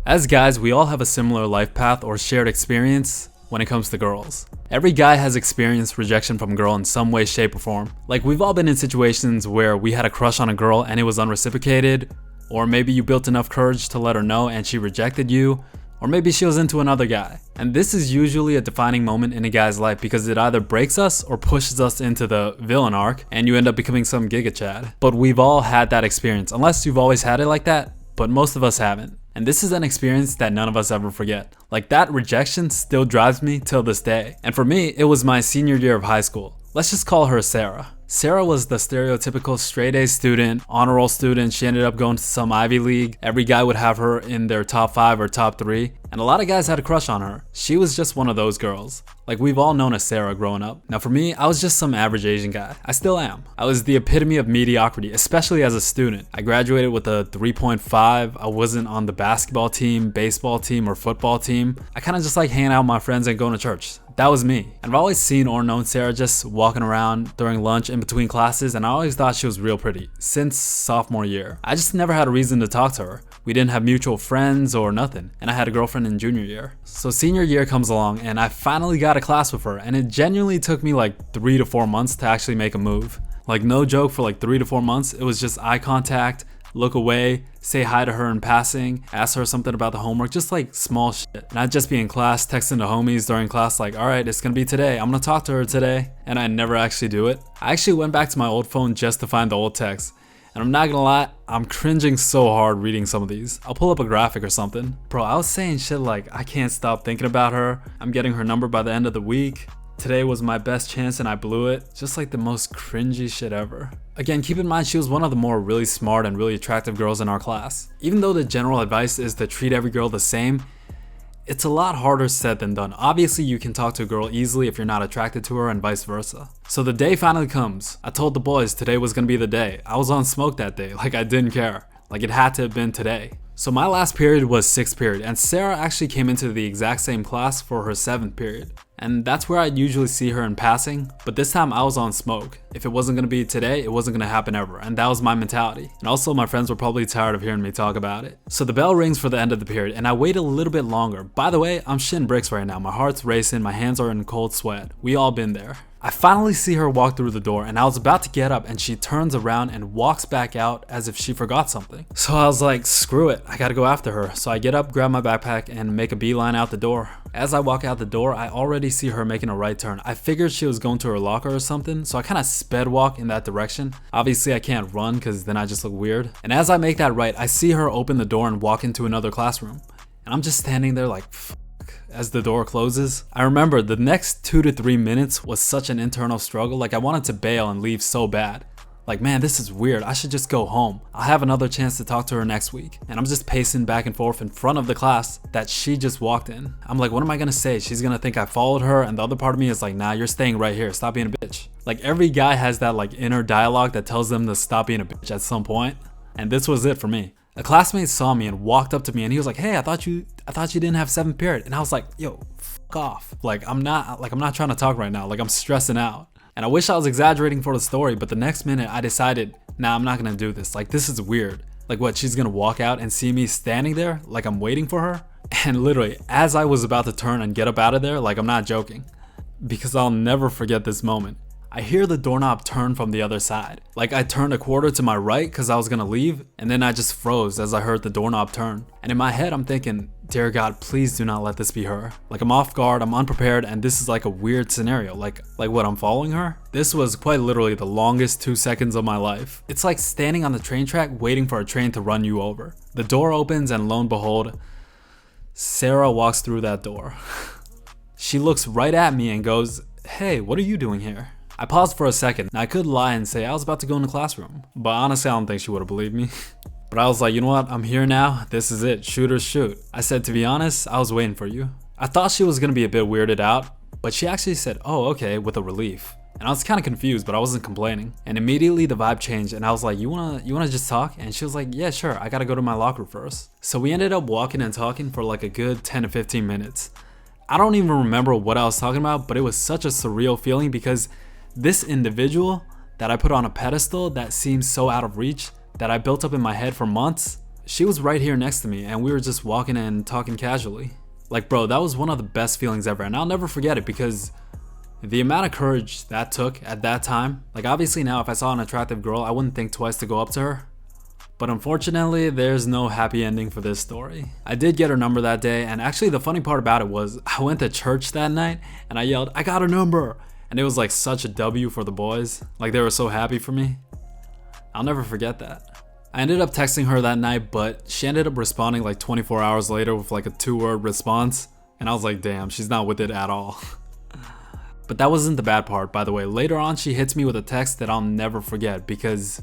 As guys, we all have a similar life path or shared experience when it comes to girls. Every guy has experienced rejection from a girl in some way, shape, or form. Like, we've all been in situations where we had a crush on a girl and it was unreciprocated, or maybe you built enough courage to let her know and she rejected you, or maybe she was into another guy. And this is usually a defining moment in a guy's life because it either breaks us or pushes us into the villain arc and you end up becoming some Giga Chad. But we've all had that experience, unless you've always had it like that, but most of us haven't. And this is an experience that none of us ever forget. Like, that rejection still drives me till this day. And for me, it was my senior year of high school. Let's just call her Sarah. Sarah was the stereotypical straight A student, honor roll student. She ended up going to some Ivy League. Every guy would have her in their top 5 or top 3. And a lot of guys had a crush on her. She was just one of those girls. Like, we've all known a Sarah growing up. Now for me, I was just some average Asian guy. I still am. I was the epitome of mediocrity, especially as a student. I graduated with a 3.5. I wasn't on the basketball team, baseball team, or football team. I kind of just like hanging out with my friends and going to church. That was me. And I've always seen or known Sarah just walking around during lunch in between classes, and I always thought she was real pretty since sophomore year. I just never had a reason to talk to her. We didn't have mutual friends or nothing, and I had a girlfriend in junior year. So senior year comes along and I finally got a class with her, and it genuinely took me like 3 to 4 months to actually make a move. Like, no joke, for like 3 to 4 months, it was just eye contact, look away, say hi to her in passing, ask her something about the homework, just like small shit. Not just be in class texting the homies during class like, alright, it's gonna be today, I'm gonna talk to her today, and I never actually do it. I actually went back to my old phone just to find the old text. And I'm not gonna lie, I'm cringing so hard reading some of these. I'll pull up a graphic or something. Bro, I was saying shit like, I can't stop thinking about her, I'm getting her number by the end of the week, today was my best chance and I blew it. Just like the most cringy shit ever. Again, keep in mind she was one of the more really smart and really attractive girls in our class. Even though the general advice is to treat every girl the same, it's a lot harder said than done. Obviously, you can talk to a girl easily if you're not attracted to her and vice versa. So the day finally comes. I told the boys today was gonna be the day. I was on smoke that day, like I didn't care. Like, it had to have been today. So my last period was 6th period, and Sarah actually came into the exact same class for her 7th period. And that's where I'd usually see her in passing, but this time I was on smoke. If it wasn't gonna be today, it wasn't gonna happen ever, and that was my mentality. And also, my friends were probably tired of hearing me talk about it. So the bell rings for the end of the period, and I wait a little bit longer. By the way, I'm shitting bricks right now. My heart's racing, my hands are in cold sweat. We all been there. I finally see her walk through the door, and I was about to get up, and she turns around and walks back out as if she forgot something. So I was like, screw it, I gotta go after her. So I get up, grab my backpack, and make a beeline out the door. As I walk out the door, I already see her making a right turn. I figured she was going to her locker or something, so I kind of sped walk in that direction. Obviously I can't run because then I just look weird. And as I make that right, I see her open the door and walk into another classroom. And I'm just standing there like, as the door closes. I remember the next 2 to 3 minutes was such an internal struggle. Like, I wanted to bail and leave so bad. Like, man, this is weird. I should just go home. I'll have another chance to talk to her next week. And I'm just pacing back and forth in front of the class that she just walked in. I'm like, what am I gonna say? She's gonna think I followed her, and the other part of me is like, nah, you're staying right here. Stop being a bitch. Like, every guy has that like inner dialogue that tells them to stop being a bitch at some point. And this was it for me. A classmate saw me and walked up to me and he was like, hey, I thought you didn't have 7th period. And I was like, yo, fuck off. Like, I'm not trying to talk right now. Like, I'm stressing out. And I wish I was exaggerating for the story, but the next minute I decided, nah, I'm not gonna do this. Like, this is weird. Like, what, she's gonna walk out and see me standing there like I'm waiting for her? And literally, as I was about to turn and get up out of there, like, I'm not joking, because I'll never forget this moment, I hear the doorknob turn from the other side. Like, I turned a quarter to my right because I was gonna leave, and then I just froze as I heard the doorknob turn. And in my head, I'm thinking, dear God, please do not let this be her. Like, I'm off guard, I'm unprepared, and this is like a weird scenario. Like what, I'm following her? This was quite literally the longest 2 seconds of my life. It's like standing on the train track waiting for a train to run you over. The door opens and lo and behold, Sarah walks through that door. She looks right at me and goes, hey, what are you doing here? I paused for a second. Now, I could lie and say I was about to go in the classroom, but honestly I don't think she would have believed me. But I was like, you know what, I'm here now, this is it, shooters shoot. I said, to be honest, I was waiting for you. I thought she was gonna be a bit weirded out, but she actually said, oh, okay, with a relief. And I was kind of confused, but I wasn't complaining. And immediately the vibe changed and I was like, you wanna just talk? And she was like, yeah, sure, I gotta go to my locker first. So we ended up walking and talking for like a good 10 to 15 minutes. I don't even remember what I was talking about, but it was such a surreal feeling because this individual that I put on a pedestal that seems so out of reach, that I built up in my head for months, she was right here next to me and we were just walking and talking casually. Like, bro, that was one of the best feelings ever, and I'll never forget it because the amount of courage that took at that time. Like, obviously now if I saw an attractive girl, I wouldn't think twice to go up to her. But unfortunately, there's no happy ending for this story. I did get her number that day, and actually the funny part about it was I went to church that night and I yelled, "I got her number!" And it was like such a W for the boys. Like, they were so happy for me. I'll never forget that. I ended up texting her that night, but she ended up responding like 24 hours later with like a 2-word response. And I was like, damn, she's not with it at all. But that wasn't the bad part, by the way. Later on, she hits me with a text that I'll never forget because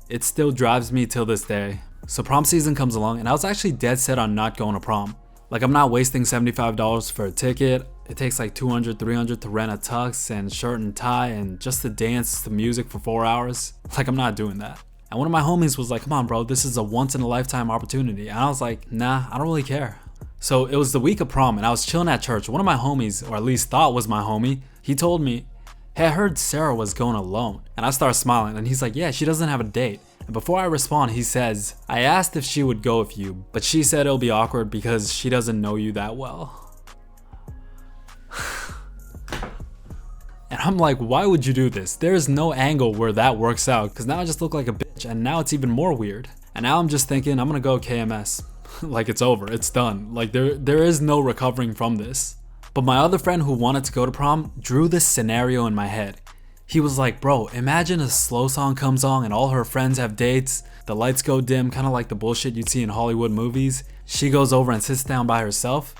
it still drives me till this day. So prom season comes along and I was actually dead set on not going to prom. Like, I'm not wasting $75 for a ticket. It takes like $200, $300 to rent a tux and shirt and tie and just to dance to music for 4 hours. Like, I'm not doing that. And one of my homies was like, "Come on, bro, this is a once in a lifetime opportunity." And I was like, nah, I don't really care. So it was the week of prom and I was chilling at church. One of my homies, or at least thought was my homie, he told me, "Hey, I heard Sarah was going alone." And I started smiling and he's like, "Yeah, she doesn't have a date." And before I respond, he says, "I asked if she would go with you, but she said it'll be awkward because she doesn't know you that well." And I'm like, why would you do this? There's no angle where that works out, because now I just look like a bitch and now it's even more weird. And now I'm just thinking I'm gonna go KMS. Like, it's over, it's done. Like, there is no recovering from this. But my other friend who wanted to go to prom drew this scenario in my head. He was like, "Bro, imagine a slow song comes on and all her friends have dates. The lights go dim, kind of like the bullshit you'd see in Hollywood movies. She goes over and sits down by herself.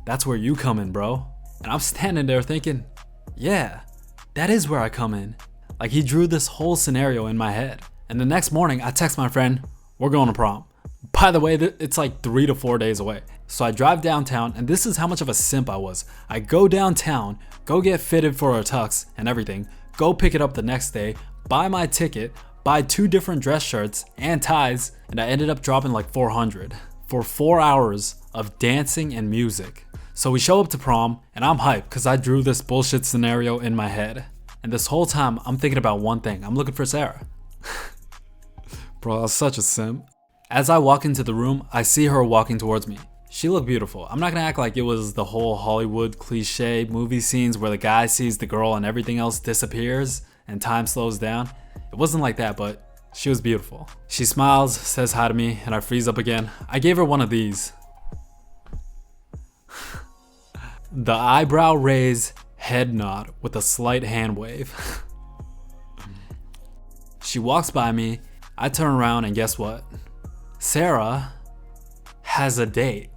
That's where you come in, bro." And I'm standing there thinking, yeah, that is where I come in. Like, he drew this whole scenario in my head. And the next morning, I text my friend, "We're going to prom." By the way, it's like 3 to 4 days away. So I drive downtown, and this is how much of a simp I was. I go downtown, go get fitted for a tux and everything, go pick it up the next day, buy my ticket, buy 2 different dress shirts and ties, and I ended up dropping like $400 for 4 hours of dancing and music. So we show up to prom, and I'm hyped because I drew this bullshit scenario in my head. And this whole time, I'm thinking about one thing. I'm looking for Sarah. Bro, I was such a simp. As I walk into the room, I see her walking towards me. She looked beautiful. I'm not gonna act like it was the whole Hollywood cliche movie scenes where the guy sees the girl and everything else disappears and time slows down. It wasn't like that, but she was beautiful. She smiles, says hi to me, and I freeze up again. I gave her one of these. The eyebrow raise, head nod with a slight hand wave. She walks by me, I turn around, and guess what? Sarah has a date.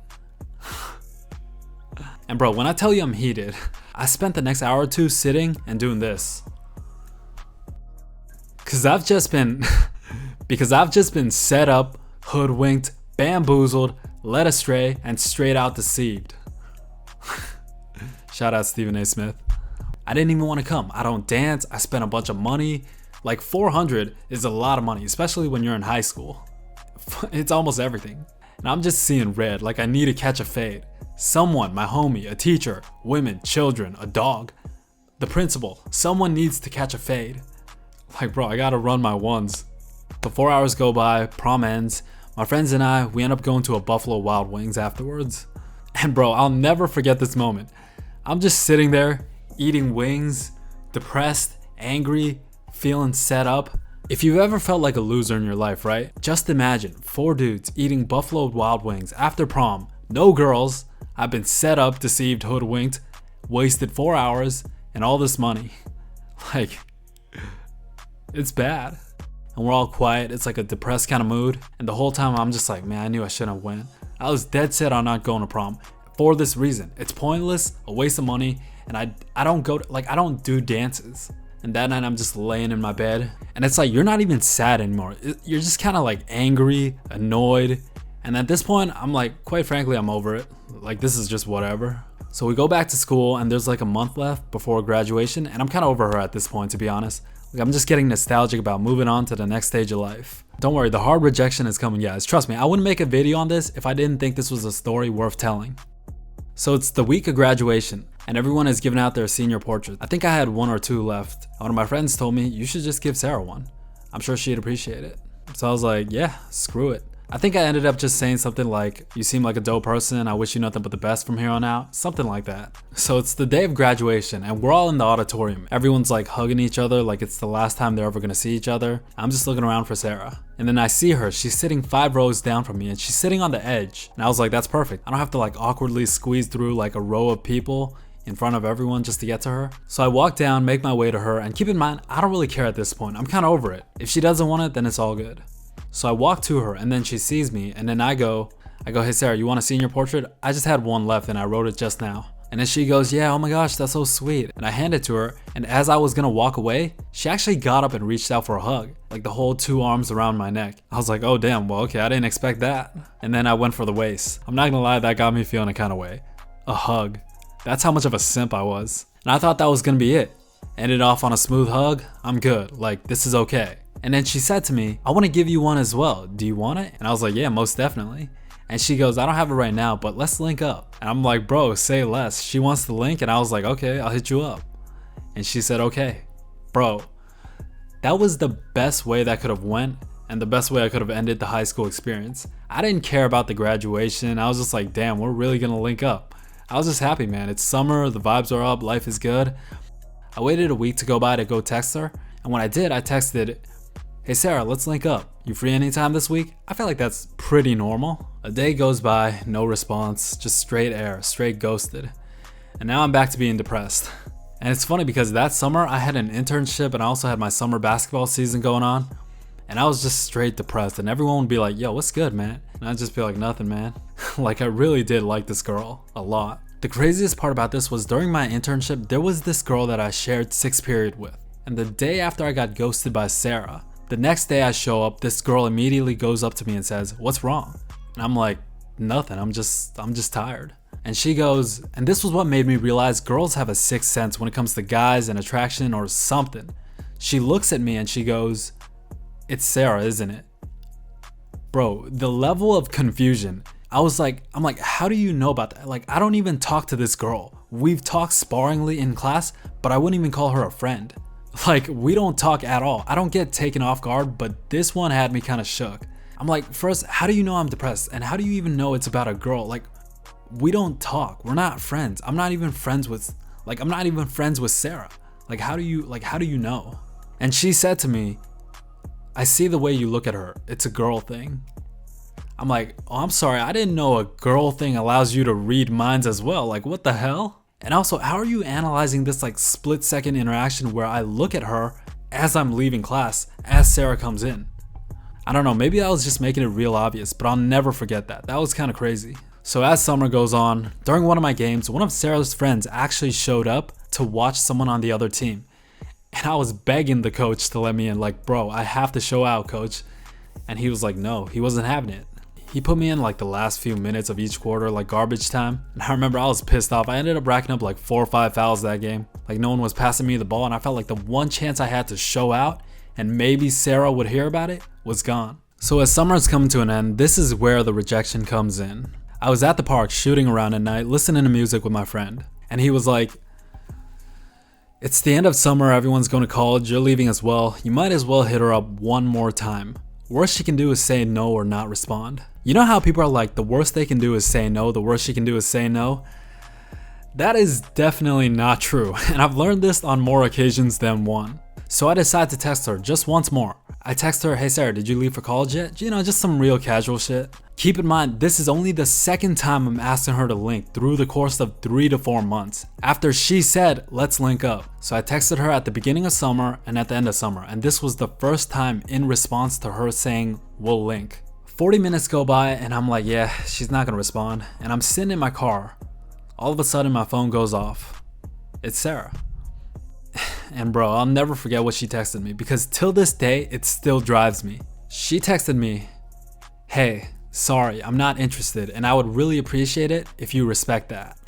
And bro, when I tell you I'm heated, I spent the next hour or two sitting and doing this. Because I've just been set up, hoodwinked, bamboozled, led astray, and straight out deceived. Shout out Stephen A. Smith. I didn't even want to come. I don't dance. I spent a bunch of money. Like, $400 is a lot of money, especially when you're in high school. It's almost everything. And I'm just seeing red, like I need to catch a fade. Someone, my homie, a teacher, women, children, a dog, the principal, someone needs to catch a fade. Like, bro, I gotta run my ones. The 4 hours go by, prom ends. My friends and I, we end up going to a Buffalo Wild Wings afterwards. And bro, I'll never forget this moment. I'm just sitting there, eating wings, depressed, angry, feeling set up. If you've ever felt like a loser in your life, right? Just imagine 4 dudes eating Buffalo Wild Wings after prom, no girls, I've been set up, deceived, hoodwinked, wasted 4 hours, and all this money. Like, it's bad. And we're all quiet, it's like a depressed kind of mood. And the whole time I'm just like, man, I knew I shouldn't have went. I was dead set on not going to prom. For this reason, it's pointless, a waste of money, and I don't go to, like, I don't do dances. And that night I'm just laying in my bed, and it's like, you're not even sad anymore. You're just kind of like angry, annoyed. And at this point, I'm like, quite frankly, I'm over it. Like, this is just whatever. So we go back to school, and there's like a month left before graduation, and I'm kind of over her at this point, to be honest. Like, I'm just getting nostalgic about moving on to the next stage of life. Don't worry, the hard rejection is coming, guys. Trust me, I wouldn't make a video on this if I didn't think this was a story worth telling. So it's the week of graduation, and everyone is giving out their senior portraits. I think I had 1 or 2 left. One of my friends told me, you should just give Sarah one. I'm sure she'd appreciate it. So I was like, yeah, screw it. I think I ended up just saying something like, "You seem like a dope person, I wish you nothing but the best from here on out," something like that. So it's the day of graduation and we're all in the auditorium. Everyone's like hugging each other like it's the last time they're ever gonna see each other. I'm just looking around for Sarah. And then I see her, she's sitting 5 rows down from me and she's sitting on the edge. And I was like, that's perfect. I don't have to like awkwardly squeeze through like a row of people in front of everyone just to get to her. So I walk down, make my way to her, and keep in mind, I don't really care at this point. I'm kind of over it. If she doesn't want it, then it's all good. So I walk to her and then she sees me and then I go, "Hey Sarah, you want a senior portrait? I just had one left and I wrote it just now." And then she goes, "Yeah, oh my gosh, that's so sweet." And I hand it to her, and as I was gonna walk away, she actually got up and reached out for a hug, like the whole 2 arms around my neck. I was like, oh damn, well okay, I didn't expect that. And then I went for the waist. I'm not gonna lie, that got me feeling a kind of way. A hug. That's how much of a simp I was. And I thought that was gonna be it. Ended off on a smooth hug. I'm good, like this is okay. And then she said to me, "I want to give you one as well. Do you want it?" And I was like, "Yeah, most definitely." And she goes, "I don't have it right now, but let's link up." And I'm like, "Bro, say less." She wants the link and I was like, "Okay, I'll hit you up." And she said, "Okay." Bro, that was the best way that could have went and the best way I could have ended the high school experience. I didn't care about the graduation. I was just like, damn, we're really gonna link up. I was just happy, man. It's summer, the vibes are up, life is good. I waited a week to go by to go text her. And when I did, I texted, "Hey Sarah, let's link up. You free anytime this week?" I feel like that's pretty normal. A day goes by, no response, just straight air, straight ghosted. And now I'm back to being depressed. And it's funny because that summer I had an internship and I also had my summer basketball season going on. And I was just straight depressed and everyone would be like, "Yo, what's good, man?" And I'd just be like, "Nothing, man." Like I really did like this girl a lot. The craziest part about this was during my internship, there was this girl that I shared 6th period with. And the day after I got ghosted by Sarah, the next day I show up, this girl immediately goes up to me and says, "What's wrong?" And I'm like, "Nothing, I'm just tired." And she goes, and this was what made me realize girls have a sixth sense when it comes to guys and attraction or something. She looks at me and she goes, "It's Sarah, isn't it?" Bro, the level of confusion. I'm like, how do you know about that? Like, I don't even talk to this girl. We've talked sparingly in class, but I wouldn't even call her a friend. Like, we don't talk at all. I don't get taken off guard, but this one had me kind of shook. I'm like, first, how do you know I'm depressed? And how do you even know it's about a girl? Like, we don't talk. We're not friends. I'm not even friends with Sarah. Like, how do you know? And she said to me, "I see the way you look at her. It's a girl thing." I'm like, "Oh, I'm sorry. I didn't know a girl thing allows you to read minds as well. Like, what the hell?" And also, how are you analyzing this like split-second interaction where I look at her as I'm leaving class, as Sarah comes in? I don't know, maybe I was just making it real obvious, but I'll never forget that. That was kind of crazy. So as summer goes on, during one of my games, one of Sarah's friends actually showed up to watch someone on the other team. And I was begging the coach to let me in, like, "Bro, I have to show out, coach." And he was like, no, he wasn't having it. He put me in like the last few minutes of each quarter, like garbage time. And I remember I was pissed off. I ended up racking up like 4 or 5 fouls that game. Like no one was passing me the ball and I felt like the one chance I had to show out and maybe Sarah would hear about it was gone. So as summer is coming to an end, this is where the rejection comes in. I was at the park shooting around at night, listening to music with my friend. And he was like, "It's the end of summer, everyone's going to college, you're leaving as well. You might as well hit her up one more time. Worst she can do is say no or not respond." You know how people are like, the worst they can do is say no, the worst she can do is say no? That is definitely not true, and I've learned this on more occasions than one. So I decided to text her just once more. I text her, "Hey Sarah, did you leave for college yet?" You know, just some real casual shit. Keep in mind, this is only the second time I'm asking her to link through the course of 3 to 4 months, after she said, "Let's link up." So I texted her at the beginning of summer and at the end of summer, and this was the first time in response to her saying, "We'll link." 40 minutes go by and I'm like, yeah, she's not gonna respond. And I'm sitting in my car. All of a sudden my phone goes off. It's Sarah. And bro, I'll never forget what she texted me because till this day, it still drives me. She texted me, "Hey, sorry, I'm not interested and I would really appreciate it if you respect that."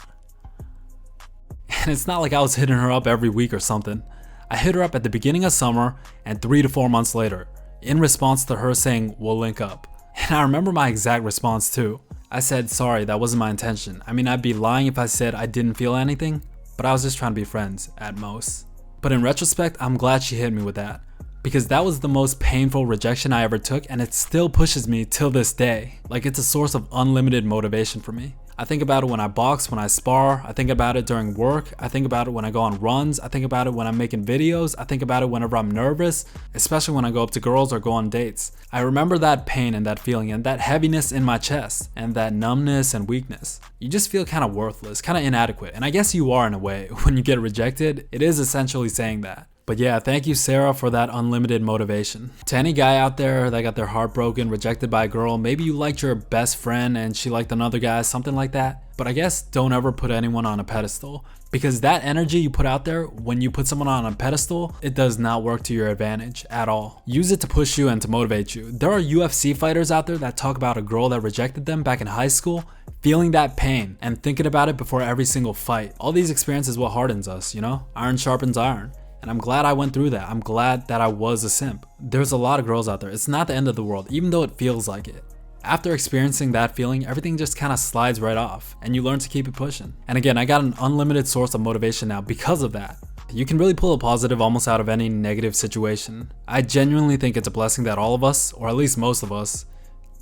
And it's not like I was hitting her up every week or something. I hit her up at the beginning of summer and 3 to 4 months later in response to her saying, "We'll link up." And I remember my exact response too. I said, "Sorry, that wasn't my intention. I mean, I'd be lying if I said I didn't feel anything, but I was just trying to be friends at most." But in retrospect, I'm glad she hit me with that. because that was the most painful rejection I ever took, and it still pushes me till this day. Like, it's a source of unlimited motivation for me. I think about it when I box, when I spar, I think about it during work, I think about it when I go on runs, I think about it when I'm making videos, I think about it whenever I'm nervous, especially when I go up to girls or go on dates. I remember that pain and that feeling and that heaviness in my chest and that numbness and weakness. You just feel kind of worthless, kind of inadequate, and I guess you are in a way. When you get rejected, it is essentially saying that. But yeah, thank you, Sarah, for that unlimited motivation. To any guy out there that got their heart broken, rejected by a girl, maybe you liked your best friend and she liked another guy, something like that. But I guess don't ever put anyone on a pedestal, because that energy you put out there, when you put someone on a pedestal, it does not work to your advantage at all. Use it to push you and to motivate you. There are UFC fighters out there that talk about a girl that rejected them back in high school, feeling that pain and thinking about it before every single fight. All these experiences what hardens us, you know? Iron sharpens iron. And I'm glad I went through that. I'm glad that I was a simp. There's a lot of girls out there. It's not the end of the world, even though it feels like it. After experiencing that feeling, everything just kind of slides right off and you learn to keep it pushing. And again, I got an unlimited source of motivation now because of that. You can really pull a positive almost out of any negative situation. I genuinely think it's a blessing that all of us, or at least most of us,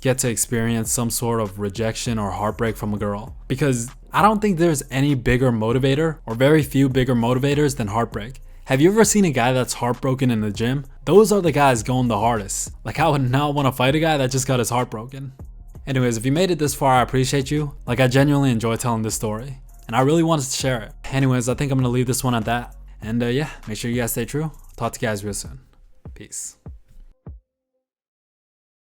get to experience some sort of rejection or heartbreak from a girl. Because I don't think there's any bigger motivator, or very few bigger motivators, than heartbreak. Have you ever seen a guy that's heartbroken in the gym? Those are the guys going the hardest. Like, I would not want to fight a guy that just got his heart broken. Anyways, if you made it this far, I appreciate you. Like, I genuinely enjoy telling this story, and I really wanted to share it. Anyways, I think I'm gonna leave this one at that. And yeah, make sure you guys stay true. Talk to you guys real soon. Peace.